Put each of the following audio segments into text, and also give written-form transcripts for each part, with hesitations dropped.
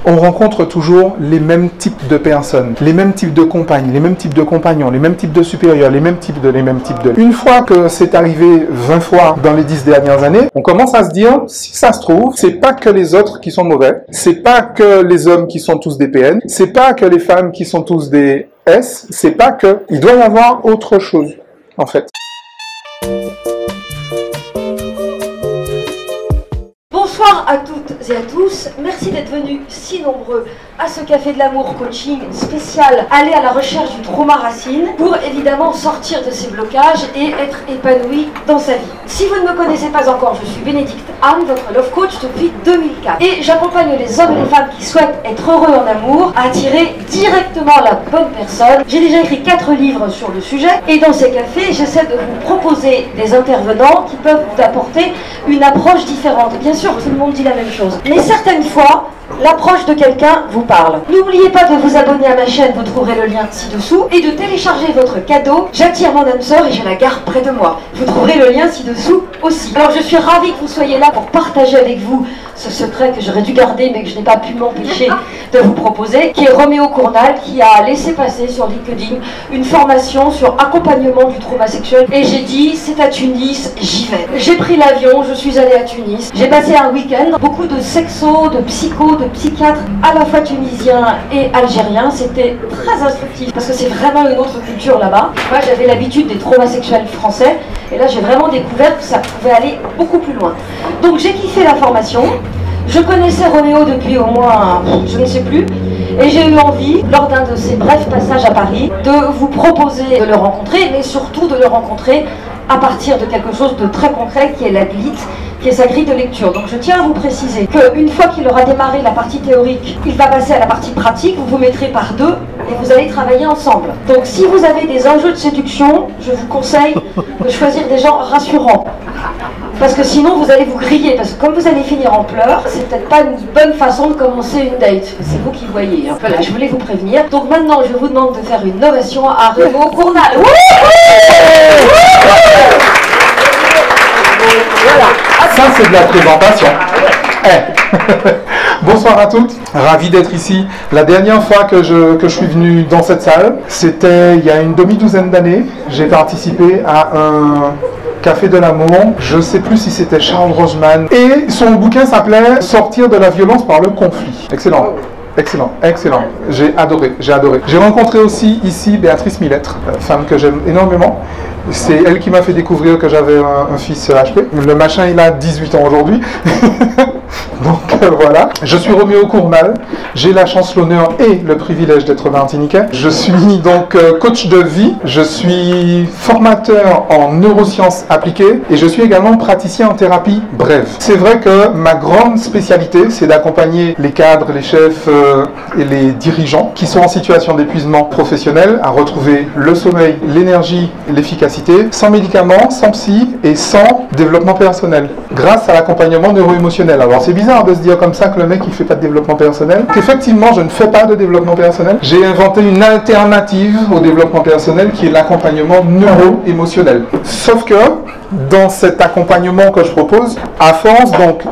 On rencontre toujours les mêmes types de personnes, les mêmes types de compagnes, les mêmes types de compagnons, les mêmes types de supérieurs, les mêmes types de... Une fois que c'est arrivé 20 fois dans les 10 dernières années, on commence à se dire, si ça se trouve, c'est pas que les autres qui sont mauvais, c'est pas que les hommes qui sont tous des PN, c'est pas que les femmes qui sont tous des S, c'est pas que... Il doit y avoir autre chose, en fait. Bonsoir à toutes et à tous, merci d'être venus si nombreux à ce Café de l'Amour coaching spécial aller à la recherche du trauma racine pour évidemment sortir de ses blocages et être épanoui dans sa vie. Si vous ne me connaissez pas encore, je suis Bénédicte Anne, votre love coach depuis 2004 et j'accompagne les hommes et les femmes qui souhaitent être heureux en amour à attirer directement la bonne personne. J'ai déjà écrit 4 livres sur le sujet et dans ces cafés, j'essaie de vous proposer des intervenants qui peuvent vous apporter une approche différente. Bien sûr, tout le monde dit la même chose, mais certaines fois, l'approche de quelqu'un vous parle. N'oubliez pas de vous abonner à ma chaîne, vous trouverez le lien ci-dessous, et de télécharger votre cadeau. J'attire mon âme sœur et je la garde près de moi. Vous trouverez le lien ci-dessous aussi. Alors je suis ravie que vous soyez là pour partager avec vous ce secret que j'aurais dû garder mais que je n'ai pas pu m'empêcher de vous proposer, qui est Roméo Cournal, qui a laissé passer sur LinkedIn une formation sur accompagnement du trauma sexuel. Et j'ai dit, c'est à Tunis, j'y vais. J'ai pris l'avion, je suis allée à Tunis. J'ai passé un week-end, beaucoup de sexos, de psychos, de psychiatres, à la fois tunisiens et algériens. C'était très instructif parce que c'est vraiment une autre culture là-bas. Moi, j'avais l'habitude des traumas sexuels français et là, j'ai vraiment découvert que ça pouvait aller beaucoup plus loin. Donc, j'ai kiffé la formation. Je connaissais Roméo depuis au moins, je ne sais plus, et j'ai eu envie, lors d'un de ces brefs passages à Paris, de vous proposer de le rencontrer, mais surtout de le rencontrer à partir de quelque chose de très concret qui est la GLIT, qui est sa grille de lecture. Donc je tiens à vous préciser qu'une fois qu'il aura démarré la partie théorique, il va passer à la partie pratique, vous vous mettrez par deux et vous allez travailler ensemble. Donc si vous avez des enjeux de séduction, je vous conseille de choisir des gens rassurants. Parce que sinon vous allez vous griller, parce que comme vous allez finir en pleurs, c'est peut-être pas une bonne façon de commencer une date. C'est vous qui voyez. Hein. Voilà, je voulais vous prévenir. Donc maintenant, je vous demande de faire une ovation à Roméo Cournal. Voilà. Ça, c'est de la présentation. Bonsoir à toutes, ravi d'être ici. La dernière fois que je suis venu dans cette salle, c'était il y a une demi-douzaine d'années. J'ai participé à un Café de l'amour, je ne sais plus si c'était Charles Roseman, et son bouquin s'appelait « Sortir de la violence par le conflit ». Excellent. Excellent, excellent. J'ai adoré, j'ai adoré. J'ai rencontré aussi ici Béatrice Millettre, femme que j'aime énormément. C'est elle qui m'a fait découvrir que j'avais un fils HP. Le machin, il a 18 ans aujourd'hui. Donc voilà. Je suis Roméo Cournal. J'ai la chance, l'honneur et le privilège d'être martiniquais. Je suis donc coach de vie. Je suis formateur en neurosciences appliquées et je suis également praticien en thérapie brève. C'est vrai que ma grande spécialité, c'est d'accompagner les cadres, les chefs et les dirigeants qui sont en situation d'épuisement professionnel à retrouver le sommeil, l'énergie et l'efficacité sans médicaments, sans psy et sans développement personnel grâce à l'accompagnement neuro-émotionnel. Alors c'est bizarre de se dire comme ça que le mec il fait pas de développement personnel. Effectivement, je ne fais pas de développement personnel. J'ai inventé une alternative au développement personnel qui est l'accompagnement neuro-émotionnel. Sauf que dans cet accompagnement que je propose, à force, donc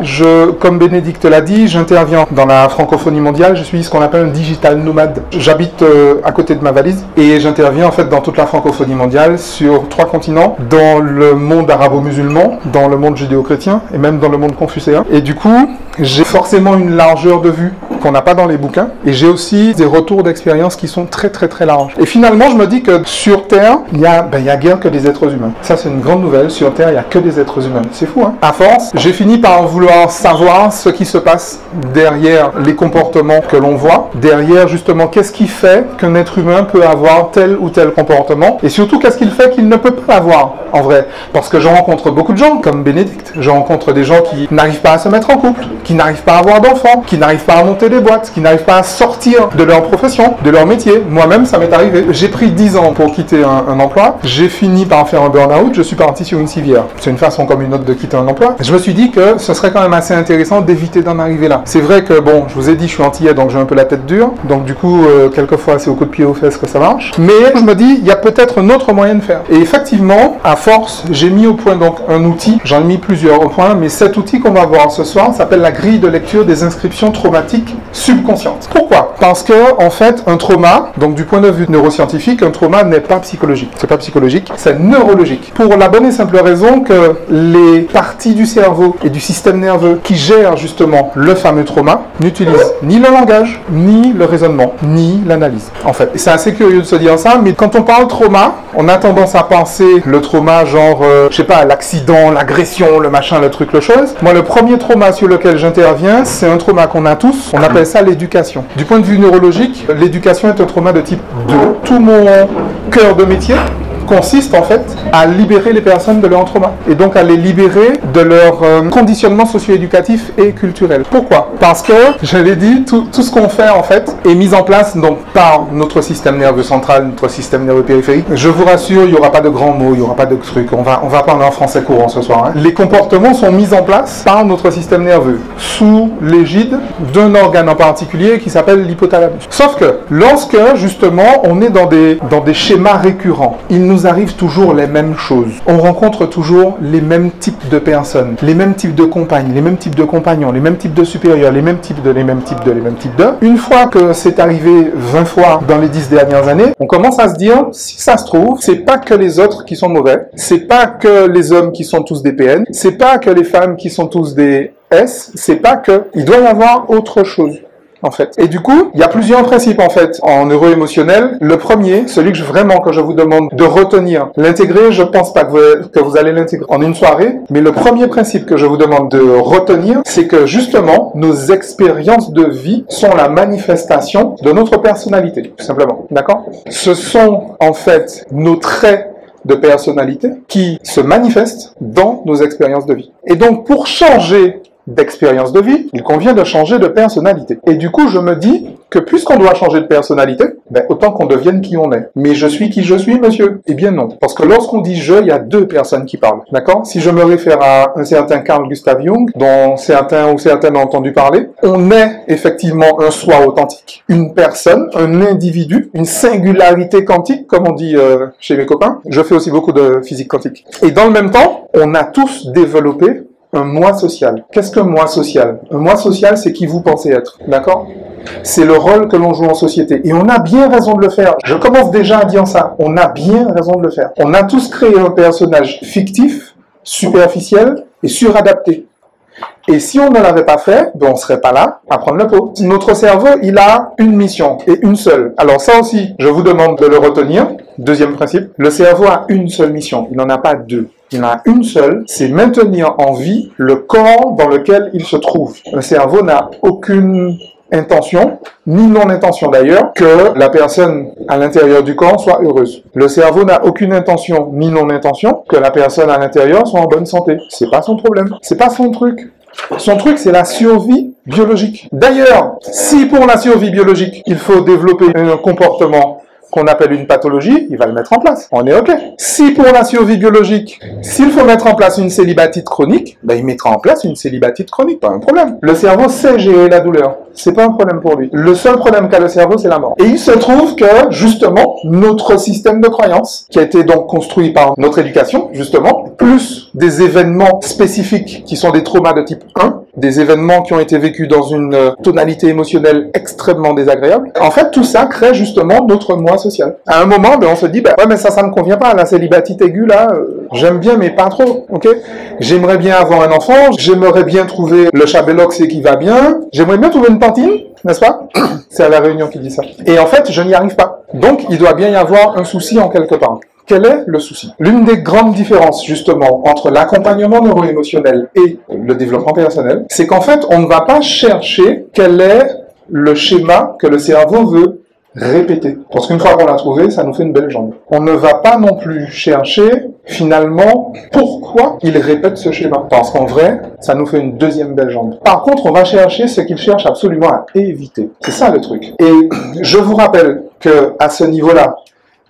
comme Bénédicte l'a dit, j'interviens dans la francophonie mondiale. Je suis ce qu'on appelle un digital nomade. J'habite à côté de ma valise et j'interviens en fait dans toute la francophonie mondiale sur 3 continents, dans le monde arabo-musulman, dans le monde judéo-chrétien et même dans le monde confucéen. Et du coup, j'ai forcément une largeur de vue qu'on n'a pas dans les bouquins et j'ai aussi des retours d'expérience qui sont très très très larges. Et finalement, je me dis que sur Terre, il y a guère que des êtres humains. Ça, c'est une grande nouvelle. Sur Terre, il n'y a que des êtres humains. C'est fou, hein? À force, j'ai fini par vouloir savoir ce qui se passe derrière les comportements que l'on voit, derrière justement qu'est-ce qui fait qu'un être humain peut avoir tel ou tel comportement et surtout qu'est-ce qu'il fait qu'il ne peut pas avoir en vrai. Parce que je rencontre beaucoup de gens comme Bénédicte. Je rencontre des gens qui n'arrivent pas à se mettre en couple, qui n'arrivent pas à avoir d'enfants, qui n'arrivent pas à monter des boîtes, qui n'arrivent pas à sortir de leur profession, de leur métier. Moi-même, ça m'est arrivé. J'ai pris 10 ans pour quitter un emploi. J'ai fini par faire un burn-out. Je suis parti sur une civière. C'est une façon comme une autre de quitter un emploi. Je me suis dit que ce serait quand même assez intéressant d'éviter d'en arriver là. C'est vrai que, bon, je vous ai dit, je suis antillais, donc j'ai un peu la tête dure. Donc du coup, quelquefois, c'est au coup de pied aux fesses que ça marche. Mais je me dis, il y a peut-être un autre moyen de faire. Et effectivement, à force, j'ai mis au point donc un outil. J'en ai mis plusieurs au point, mais cet outil qu'on va voir ce soir s'appelle la grille de lecture des inscriptions traumatiques subconscientes. Pourquoi? Parce que, en fait, un trauma, donc du point de vue neuroscientifique, un trauma n'est pas psychologique. C'est pas psychologique, c'est neurologique. Pour la bonne et simple raison que les parties du cerveau et du système nerveux qui gèrent justement le fameux trauma n'utilisent ni le langage, ni le raisonnement, ni l'analyse. En fait, c'est assez curieux de se dire ça, mais quand on parle trauma, on a tendance à penser le trauma genre, je sais pas, l'accident, l'agression, le machin, le truc, le chose. Moi, le premier trauma sur lequel j'interviens, c'est un trauma qu'on a tous. On appelle ça l'éducation. Du point de vue neurologique, l'éducation est un trauma de type 2. Tout mon cœur de métier consiste en fait à libérer les personnes de leur trauma et donc à les libérer de leur conditionnement socio-éducatif et culturel. Pourquoi? Parce que, je l'ai dit, tout ce qu'on fait en fait est mis en place donc par notre système nerveux central, notre système nerveux périphérique. Je vous rassure, il n'y aura pas de grands mots, il n'y aura pas de trucs, on va parler en français courant ce soir. Hein. Les comportements sont mis en place par notre système nerveux sous l'égide d'un organe en particulier qui s'appelle l'hypothalamus. Sauf que lorsque justement on est dans des schémas récurrents, il nous arrive toujours les mêmes choses. On rencontre toujours les mêmes types de personnes, les mêmes types de compagnes, les mêmes types de compagnons, les mêmes types de supérieurs, les mêmes types de. Une fois que c'est arrivé 20 fois dans les 10 dernières années, on commence à se dire, si ça se trouve, c'est pas que les autres qui sont mauvais, c'est pas que les hommes qui sont tous des PN, c'est pas que les femmes qui sont tous des S, c'est pas que. Il doit y avoir autre chose. En fait. Et du coup, il y a plusieurs principes en fait en neuro-émotionnel. Le premier, celui que je vous demande de retenir, l'intégrer, je pense pas que vous allez l'intégrer en une soirée, mais le premier principe que je vous demande de retenir, c'est que justement, nos expériences de vie sont la manifestation de notre personnalité, tout simplement. D'accord? Ce sont en fait nos traits de personnalité qui se manifestent dans nos expériences de vie. Et donc, pour changer d'expérience de vie, il convient de changer de personnalité. Et du coup, je me dis que puisqu'on doit changer de personnalité, autant qu'on devienne qui on est. Mais je suis qui je suis, monsieur? Eh bien non. Parce que lorsqu'on dit je, il y a deux personnes qui parlent. D'accord? Si je me réfère à un certain Carl Gustav Jung, dont certains ou certaines ont entendu parler, on est effectivement un soi authentique. Une personne, un individu, une singularité quantique, comme on dit chez mes copains. Je fais aussi beaucoup de physique quantique. Et dans le même temps, on a tous développé un moi social. Qu'est-ce qu'un moi social? Un moi social, c'est qui vous pensez être. D'accord? C'est le rôle que l'on joue en société. Et on a bien raison de le faire. Je commence déjà à dire ça. On a bien raison de le faire. On a tous créé un personnage fictif, superficiel et suradapté. Et si on ne l'avait pas fait, on ne serait pas là à prendre le pot. Notre cerveau, il a une mission, et une seule. Alors ça aussi, je vous demande de le retenir. Deuxième principe, le cerveau a une seule mission, il n'en a pas deux. Il en a une seule, c'est maintenir en vie le corps dans lequel il se trouve. Le cerveau n'a aucune intention, ni non-intention d'ailleurs, que la personne à l'intérieur du corps soit heureuse. Le cerveau n'a aucune intention, ni non-intention, que la personne à l'intérieur soit en bonne santé. C'est pas son problème, c'est pas son truc. Son truc, c'est la survie biologique. D'ailleurs, si pour la survie biologique, il faut développer un comportement qu'on appelle une pathologie, il va le mettre en place. On est OK. Si pour la survie biologique, s'il faut mettre en place une célibatite chronique, il mettra en place une célibatite chronique, pas un problème. Le cerveau sait gérer la douleur. C'est pas un problème pour lui. Le seul problème qu'a le cerveau, c'est la mort. Et il se trouve que, justement, notre système de croyance, qui a été donc construit par notre éducation, justement, plus des événements spécifiques qui sont des traumas de type 1, des événements qui ont été vécus dans une tonalité émotionnelle extrêmement désagréable. En fait, tout ça crée justement notre moi social. À un moment, on se dit, ouais, mais ça me convient pas, la célibatite aiguë, là, j'aime bien, mais pas trop, ok? J'aimerais bien avoir un enfant, j'aimerais bien trouver le chabelox qui va bien, j'aimerais bien trouver une pantine, n'est-ce pas? C'est à La Réunion qui dit ça. Et en fait, je n'y arrive pas. Donc, il doit bien y avoir un souci en quelque part. Quel est le souci? L'une des grandes différences, justement, entre l'accompagnement neuro-émotionnel et le développement personnel, c'est qu'en fait, on ne va pas chercher quel est le schéma que le cerveau veut répéter. Parce qu'une fois qu'on l'a trouvé, ça nous fait une belle jambe. On ne va pas non plus chercher, finalement, pourquoi il répète ce schéma. Parce qu'en vrai, ça nous fait une deuxième belle jambe. Par contre, on va chercher ce qu'il cherche absolument à éviter. C'est ça le truc. Et je vous rappelle que à ce niveau-là,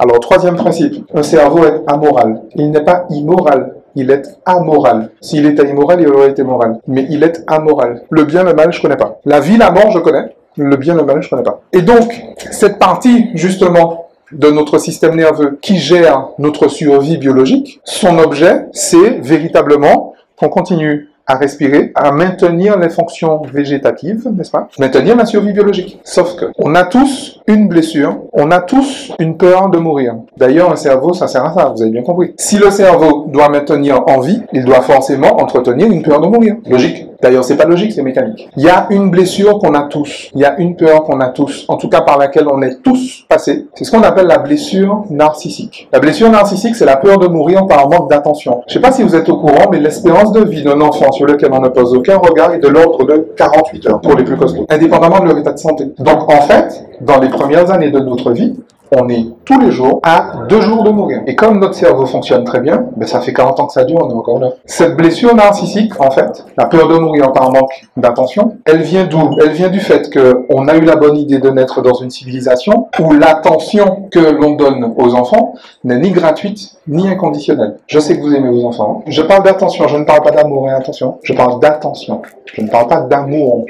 alors, troisième principe, un cerveau est amoral. Il n'est pas immoral, il est amoral. S'il était immoral, il aurait été moral. Mais il est amoral. Le bien, le mal, je connais pas. La vie, la mort, je connais. Le bien, le mal, je connais pas. Et donc, cette partie, justement, de notre système nerveux qui gère notre survie biologique, son objet, c'est véritablement qu'on continue à respirer, à maintenir les fonctions végétatives, n'est-ce pas? Maintenir la survie biologique. Sauf que on a tous une blessure, on a tous une peur de mourir. D'ailleurs, un cerveau, ça sert à ça, vous avez bien compris. Si le cerveau doit maintenir en vie, il doit forcément entretenir une peur de mourir. Logique. D'ailleurs, c'est pas logique, c'est mécanique. Il y a une blessure qu'on a tous. Il y a une peur qu'on a tous, en tout cas par laquelle on est tous passés. C'est ce qu'on appelle la blessure narcissique. La blessure narcissique, c'est la peur de mourir par manque d'attention. Je sais pas si vous êtes au courant, mais l'espérance de vie d'un enfant sur lequel on ne pose aucun regard est de l'ordre de 48 heures pour les plus costauds, indépendamment de leur état de santé. Donc, en fait, dans les premières années de notre vie, on est tous les jours à 2 jours de mourir. Et comme notre cerveau fonctionne très bien, ben ça fait 40 ans que ça dure, on est encore là. Cette blessure narcissique, en fait, la peur de mourir par manque d'attention, elle vient d'où? Elle vient du fait qu'on a eu la bonne idée de naître dans une civilisation où l'attention que l'on donne aux enfants n'est ni gratuite ni inconditionnelle. Je sais que vous aimez vos enfants. Je parle d'attention, je ne parle pas d'amour, et attention. Je parle d'attention. Je ne parle pas d'amour.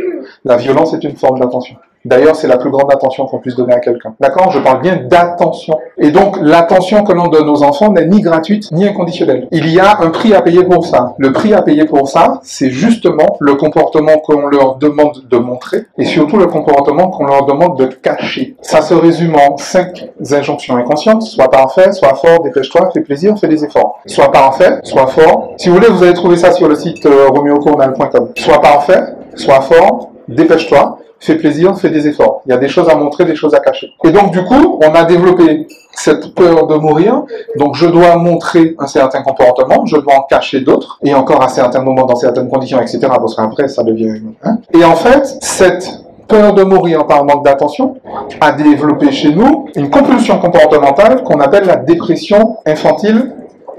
La violence est une forme d'attention. D'ailleurs, c'est la plus grande attention qu'on puisse donner à quelqu'un. D'accord? Je parle bien d'attention. Et donc, l'attention que l'on donne aux enfants n'est ni gratuite, ni inconditionnelle. Il y a un prix à payer pour ça. Le prix à payer pour ça, c'est justement le comportement qu'on leur demande de montrer, et surtout le comportement qu'on leur demande de cacher. Ça se résume en 5 injonctions inconscientes. Sois parfait, sois fort, dépêche-toi, fais plaisir, fais des efforts. Sois parfait, sois fort. Si vous voulez, vous allez trouver ça sur le site romeocornal.com. Sois parfait, sois fort, dépêche-toi, fais plaisir, fais des efforts. Il y a des choses à montrer, des choses à cacher. Et donc, du coup, on a développé cette peur de mourir. Donc, je dois montrer un certain comportement, je dois en cacher d'autres, et encore à certains moments, dans certaines conditions, etc. Parce qu'après, ça devient... Et en fait, cette peur de mourir par manque d'attention a développé chez nous une compulsion comportementale qu'on appelle la dépression infantile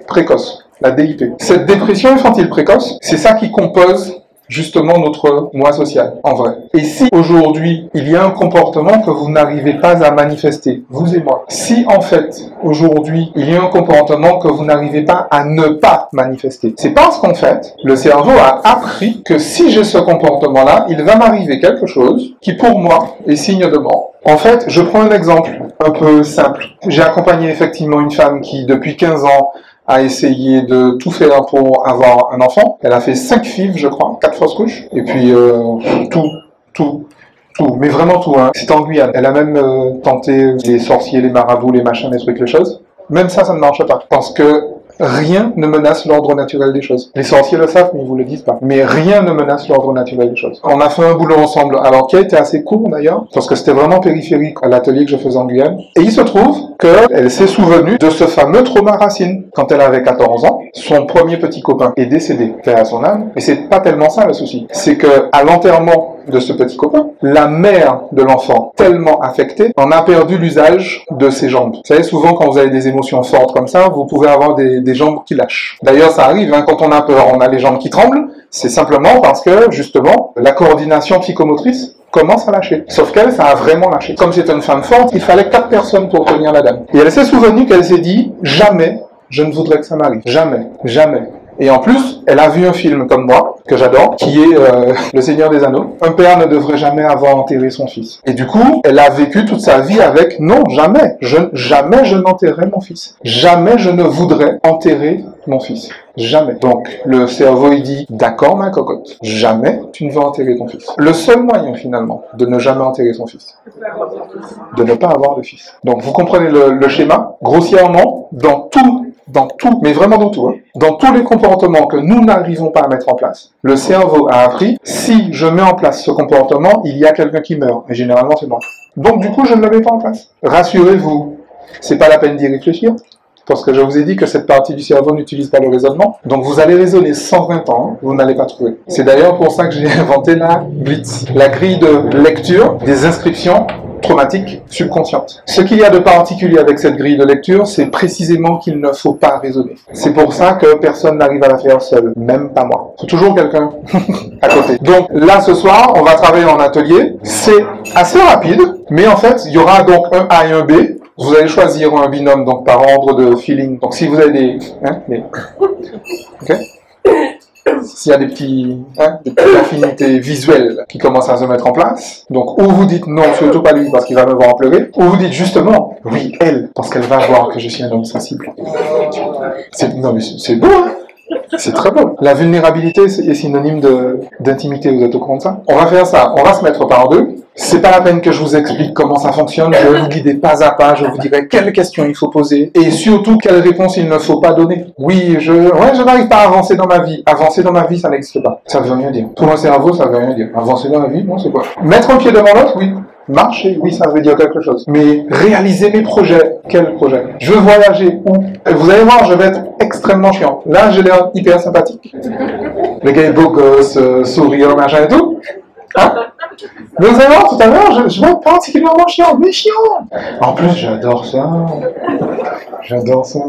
précoce, la DIP. Cette dépression infantile précoce, c'est ça qui compose justement notre moi social, en vrai. Et si aujourd'hui, il y a un comportement que vous n'arrivez pas à manifester, vous et moi, si en fait, aujourd'hui, il y a un comportement que vous n'arrivez pas à ne pas manifester, c'est parce qu'en fait, le cerveau a appris que si j'ai ce comportement-là, il va m'arriver quelque chose qui, pour moi, est signe de mort. En fait, je prends un exemple un peu simple. J'ai accompagné effectivement une femme qui, depuis 15 ans, a essayé de tout faire pour avoir un enfant. Elle a fait 5 FIV, je crois, 4 fausses couches. Et puis, tout. Mais vraiment tout, hein. C'est en Guyane. Elle a même tenté les sorciers, les marabouts, les machins, les trucs, les choses. Même ça ne marche pas. Parce que rien ne menace l'ordre naturel des choses. Les sorciers le savent, mais ils vous le disent pas. Mais rien ne menace l'ordre naturel des choses. On a fait un boulot ensemble, alors qui a été assez court d'ailleurs, parce que c'était vraiment périphérique à l'atelier que je faisais en Guyane. Et il se trouve qu'elle s'est souvenue de ce fameux trauma racine. Quand elle avait 14 ans, son premier petit copain est décédé, fait à son âme. Et c'est pas tellement ça le souci. C'est que à l'enterrement de ce petit copain, la mère de l'enfant, tellement affectée, en a perdu l'usage de ses jambes. Vous savez, souvent quand vous avez des émotions fortes comme ça, vous pouvez avoir des jambes qui lâchent. D'ailleurs, ça arrive, hein, quand on a peur, on a les jambes qui tremblent. C'est simplement parce que, justement, la coordination psychomotrice commence à lâcher. Sauf qu'elle, ça a vraiment lâché. Comme c'est une femme forte, il fallait 4 personnes pour tenir la dame. Et elle s'est souvenue qu'elle s'est dit, jamais je ne voudrais que ça m'arrive. Jamais. Jamais. Et en plus, elle a vu un film comme moi, que j'adore, qui est Le Seigneur des Anneaux. Un père ne devrait jamais avoir enterré son fils. Et du coup, elle a vécu toute sa vie avec, non, jamais. Jamais je n'enterrerai mon fils. Jamais je ne voudrais enterrer mon fils. Jamais. Donc, le cerveau, il dit, d'accord, ma cocotte, jamais tu ne vas enterrer ton fils. Le seul moyen, finalement, de ne jamais enterrer son fils, de ne pas avoir de fils. Donc, vous comprenez le schéma? Grossièrement, dans tout, mais vraiment dans tout, hein, dans tous les comportements que nous n'arrivons pas à mettre en place, le cerveau a appris, si je mets en place ce comportement, il y a quelqu'un qui meurt. Et généralement, c'est moi. Donc, du coup, je ne le mets pas en place. Rassurez-vous, c'est pas la peine d'y réfléchir. Parce que je vous ai dit que cette partie du cerveau n'utilise pas le raisonnement. Donc vous allez raisonner 120 ans, vous n'allez pas trouver. C'est d'ailleurs pour ça que j'ai inventé la Blitz, la grille de lecture des inscriptions traumatiques subconscientes. Ce qu'il y a de particulier avec cette grille de lecture, c'est précisément qu'il ne faut pas raisonner. C'est pour ça que personne n'arrive à la faire seul, même pas moi. Il faut toujours quelqu'un à côté. Donc là, ce soir, on va travailler en atelier. C'est assez rapide, mais en fait, il y aura donc un A et un B. Vous allez choisir un binôme donc par ordre de feeling. Donc si vous avez des ok, s'il y a des petites affinités visuelles qui commencent à se mettre en place, donc ou vous dites non, surtout pas lui parce qu'il va me voir en pleurer, ou vous dites justement oui, elle, parce qu'elle va voir que je suis un homme sensible. Non mais c'est beau, hein? C'est très beau. La vulnérabilité est synonyme d'intimité, vous êtes au courant de ça? On va faire ça, on va se mettre par deux. C'est pas la peine que je vous explique comment ça fonctionne, je vais vous guider pas à pas, je vous dirai quelles questions il faut poser et surtout quelles réponses il ne faut pas donner. Oui, je n'arrive pas à avancer dans ma vie. Avancer dans ma vie, ça n'existe pas. Ça veut rien dire. Pour un cerveau, ça veut rien dire. Avancer dans ma vie, non, c'est quoi? Mettre un pied devant l'autre, oui. Marcher, oui, ça veut dire quelque chose. Mais réaliser mes projets, quel projet? Je veux voyager où? Vous allez voir, je vais être extrêmement chiant. Là, j'ai l'air hyper sympathique. Le gars est beau gosse, sourire, machin et tout. Hein? Mais vous allez voir, tout à l'heure, je vais être particulièrement chiant, mais chiant. En plus, j'adore ça. J'adore ça.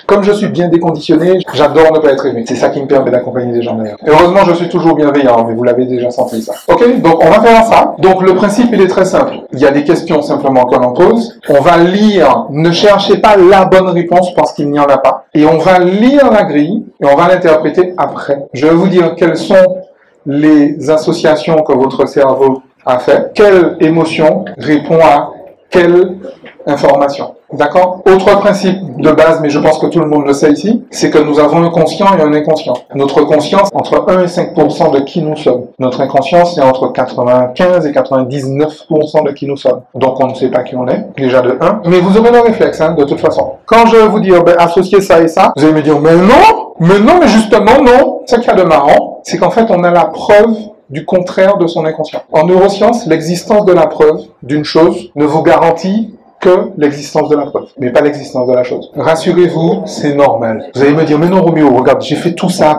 Comme je suis bien déconditionné, j'adore ne pas être aimé. C'est ça qui me permet d'accompagner les gens d'ailleurs. Heureusement, je suis toujours bienveillant, mais vous l'avez déjà senti ça. Ok, donc on va faire ça. Donc le principe, il est très simple. Il y a des questions simplement que l'on pose. On va lire, ne cherchez pas la bonne réponse parce qu'il n'y en a pas. Et on va lire la grille et on va l'interpréter après. Je vais vous dire quelles sont les associations que votre cerveau a fait. Quelle émotion répond à quelle information. D'accord? Autre principe de base, mais je pense que tout le monde le sait ici, c'est que nous avons un conscient et un inconscient. Notre conscience, entre 1 et 5% de qui nous sommes. Notre inconscient, c'est entre 95 et 99% de qui nous sommes. Donc on ne sait pas qui on est, déjà de 1. Mais vous aurez le réflexe, hein, de toute façon. Quand je vais vous dire, associez ça et ça, vous allez me dire, mais non, mais justement, non. Ce qu'il y a de marrant, c'est qu'en fait, on a la preuve du contraire de son inconscient. En neurosciences, l'existence de la preuve d'une chose ne vous garantit que l'existence de la preuve, mais pas l'existence de la chose. Rassurez-vous, c'est normal. Vous allez me dire, mais non Roméo, regarde, j'ai fait tout ça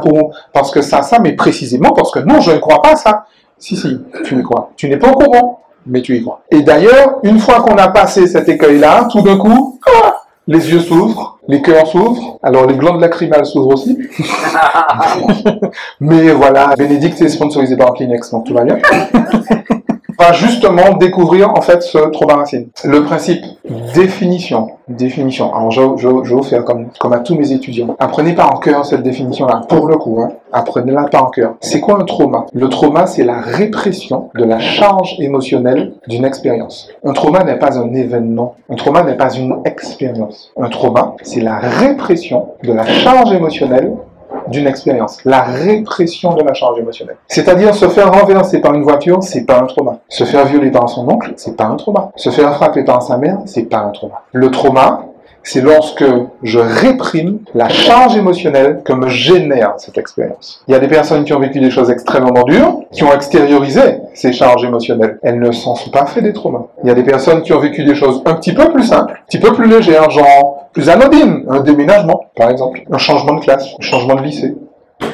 parce que ça, mais précisément parce que non, je ne crois pas à ça. Si, tu y crois. Tu n'es pas au courant, mais tu y crois. Et d'ailleurs, une fois qu'on a passé cet écueil-là, tout d'un coup, les yeux s'ouvrent, les cœurs s'ouvrent, alors les glandes lacrymales s'ouvrent aussi. Mais voilà, Bénédicte est sponsorisé par Kleenex, donc tout va bien. On va justement découvrir en fait ce trauma racine. Le principe, définition. Alors je vais vous faire comme à tous mes étudiants. Apprenez par en cœur cette définition-là, pour le coup. Apprenez-la par en cœur. C'est quoi un trauma? Le trauma, c'est la répression de la charge émotionnelle d'une expérience. Un trauma n'est pas un événement. Un trauma n'est pas une expérience. Un trauma, c'est la répression de la charge émotionnelle d'une expérience, la répression de la charge émotionnelle. C'est-à-dire se faire renverser par une voiture, c'est pas un trauma. Se faire violer par son oncle, c'est pas un trauma. Se faire frapper par sa mère, c'est pas un trauma. Le trauma, c'est lorsque je réprime la charge émotionnelle que me génère cette expérience. Il y a des personnes qui ont vécu des choses extrêmement dures, qui ont extériorisé ces charges émotionnelles. Elles ne s'en sont pas fait des traumas. Il y a des personnes qui ont vécu des choses un petit peu plus simples, un petit peu plus légères, genre plus anodines, un déménagement, par exemple, un changement de classe, un changement de lycée.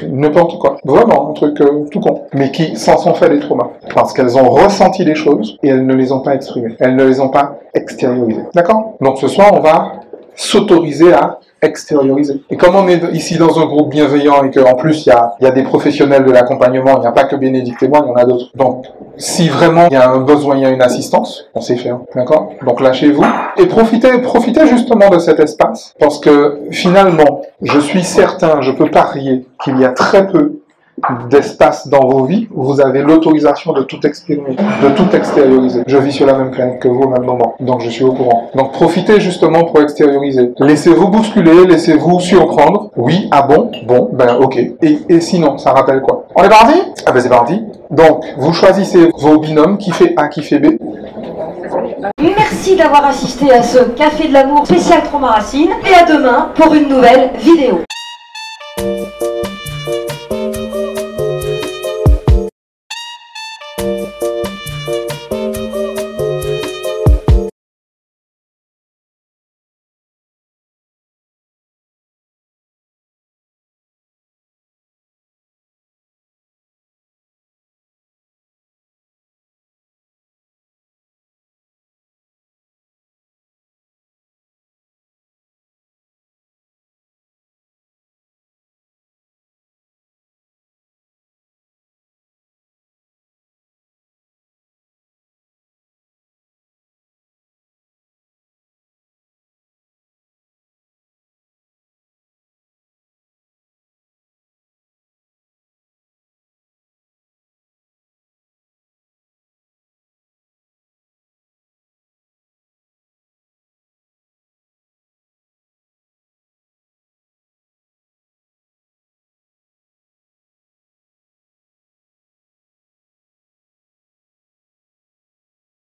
N'importe quoi. Vraiment, un truc tout con. Mais qui s'en sont fait des traumas. Parce qu'elles ont ressenti les choses et elles ne les ont pas exprimées. Elles ne les ont pas extériorisées. D'accord? Donc ce soir, on va s'autoriser à extérioriser. Et comme on est ici dans un groupe bienveillant et qu'en plus il y a des professionnels de l'accompagnement, il n'y a pas que Bénédicte et moi, il y en a d'autres. Donc, si vraiment il y a un besoin, il y a une assistance, on sait faire. D'accord? Donc lâchez-vous et profitez justement de cet espace parce que finalement, je suis certain, je peux parier qu'il y a très peu d'espace dans vos vies où vous avez l'autorisation de tout exprimer, de tout extérioriser. Je vis sur la même planète que vous au même moment, donc je suis au courant. Donc profitez justement pour extérioriser. Laissez-vous bousculer, laissez-vous surprendre. Oui, ah bon, ok. Et sinon, ça rappelle quoi? On est parti? Ah ben c'est parti. Donc, vous choisissez vos binômes, qui fait A, qui fait B. Merci d'avoir assisté à ce Café de l'amour spécial Trauma Racine et à demain pour une nouvelle vidéo.